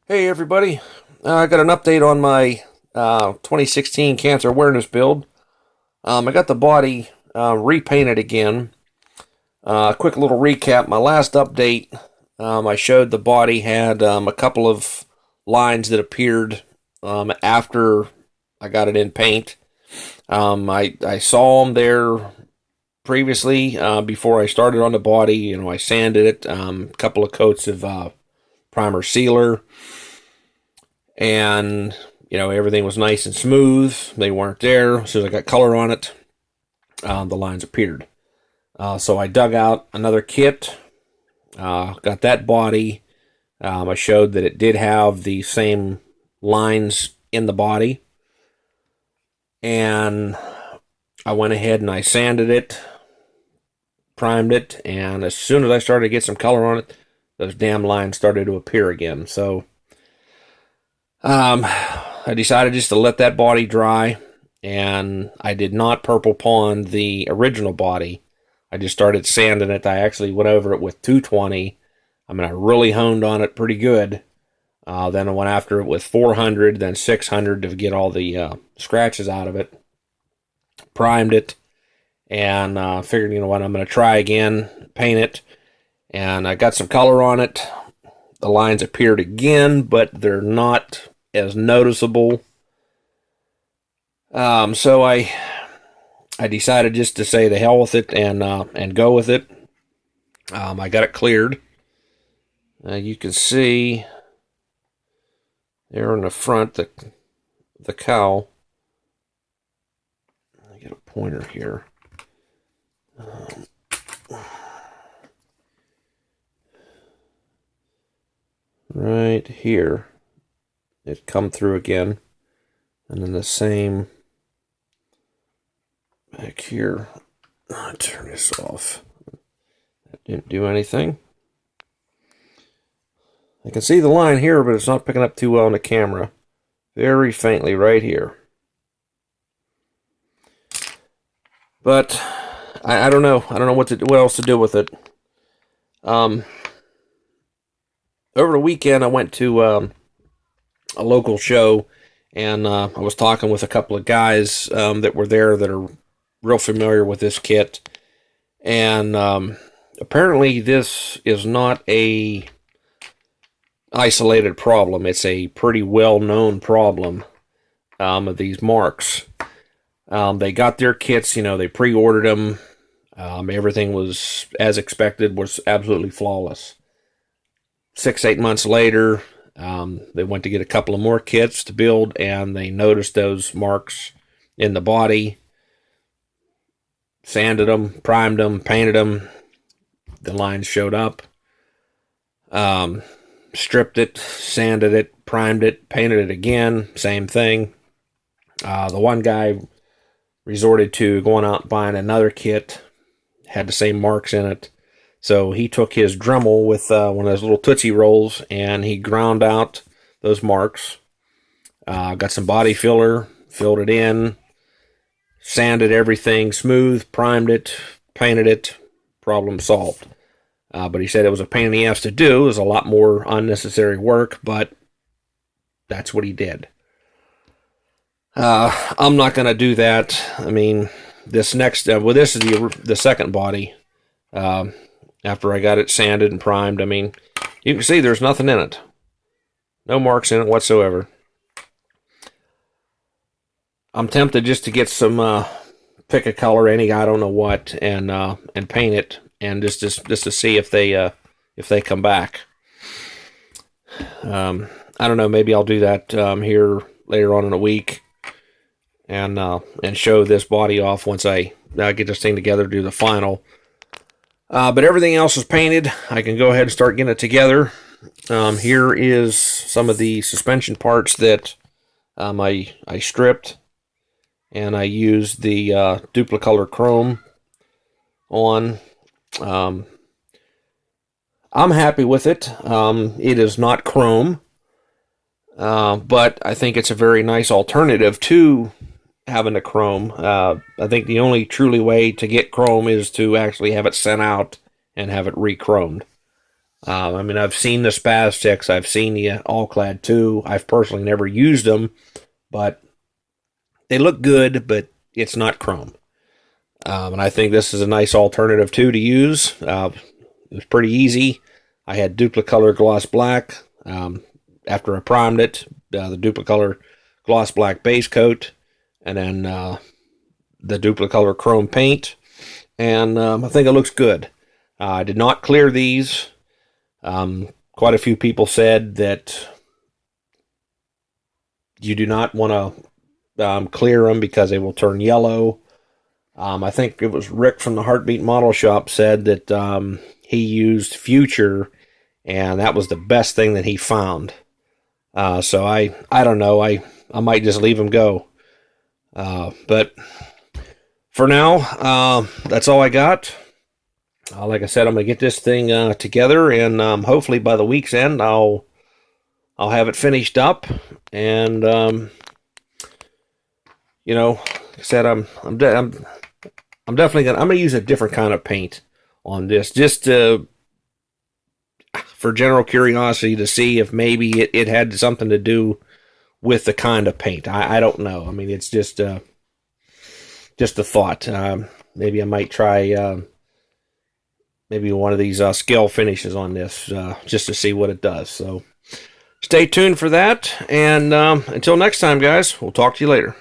Hey everybody, I got an update on my 2016 cancer awareness build. I got the body repainted again. Quick little recap. My last update, I showed the body had a couple of lines that appeared after I got it in paint. I saw them there previously before I started on the body. I sanded it, a couple of coats of primer sealer, and everything was nice and smooth. They weren't there. As soon as I got color on it, the lines appeared. So I dug out another kit, got that body. I showed that it did have the same lines in the body, and I went ahead and I sanded it, primed it, and as soon as I started to get some color on it, those damn lines started to appear again. So I decided just to let that body dry, and I did not purple pond the original body. I just started sanding it. I actually went over it with 220. I really honed on it pretty good. Then I went after it with 400, then 600 to get all the scratches out of it. Primed it, and figured, you know what, I'm going to try again, paint it, and I got some color on it. The lines appeared again, but they're not as noticeable. So I decided just to say the hell with it and go with it. I got it cleared. You can see there in the front the cowl. I get a pointer here. Right here, it come through again, and then the same back here. Turn this off. That didn't do anything. I can see the line here, but it's not picking up too well on the camera. Very faintly right here. But I don't know. I don't know what else to do with it. Over the weekend, I went to a local show, and I was talking with a couple of guys that were there that are real familiar with this kit. And apparently this is not a isolated problem. It's a pretty well-known problem of these marks. They got their kits, they pre-ordered them. Everything was as expected, was absolutely flawless. 6-8 months later, they went to get a couple of more kits to build, and they noticed those marks in the body. Sanded them, primed them, painted them. The lines showed up. Stripped it, sanded it, primed it, painted it again. Same thing. The one guy resorted to going out and buying another kit. Had the same marks in it. So he took his Dremel with one of those little Tootsie Rolls, and he ground out those marks. Got some body filler, filled it in, sanded everything smooth, primed it, painted it, problem solved. But he said it was a pain in the ass to do. It was a lot more unnecessary work, but that's what he did. I'm not going to do that. This next, this is the second body. After I got it sanded and primed, you can see there's nothing in it. No marks in it whatsoever. I'm tempted just to get some, pick a color, I don't know what, and paint it, and just to see if they come back. I don't know. Maybe I'll do that here later on in a week, and show this body off once I get this thing together, do the final. But everything else is painted. I can go ahead and start getting it together. Here is some of the suspension parts that I stripped, and I used the Duplicolor Chrome on. I'm happy with it. It is not chrome, but I think it's a very nice alternative to having a chrome. I think the only truly way to get chrome is to actually have it sent out and have it re-chromed. I mean, I've seen the Spastics, I've seen the All-Clad 2. I've personally never used them, but they look good, but it's not chrome. And I think this is a nice alternative too to use. It was pretty easy. I had Duplicolor Gloss Black. After I primed it, the Duplicolor Gloss Black base coat, and then the Duplicolor Chrome paint. And I think it looks good. I did not clear these. Quite a few people said that you do not want to clear them because they will turn yellow. I think it was Rick from the Heartbeat Model Shop said that he used Future, and that was the best thing that he found. So I don't know. I might just leave them go. But for now, that's all I got. Like I said, I'm going to get this thing together, and hopefully by the week's end, I'll have it finished up. And like I said, I'm definitely gonna use a different kind of paint on this, just for general curiosity to see if maybe it had something to do with the kind of paint. I don't know. I mean, it's just a thought. Maybe I might try maybe one of these scale finishes on this just to see what it does. So stay tuned for that. And until next time, guys, we'll talk to you later.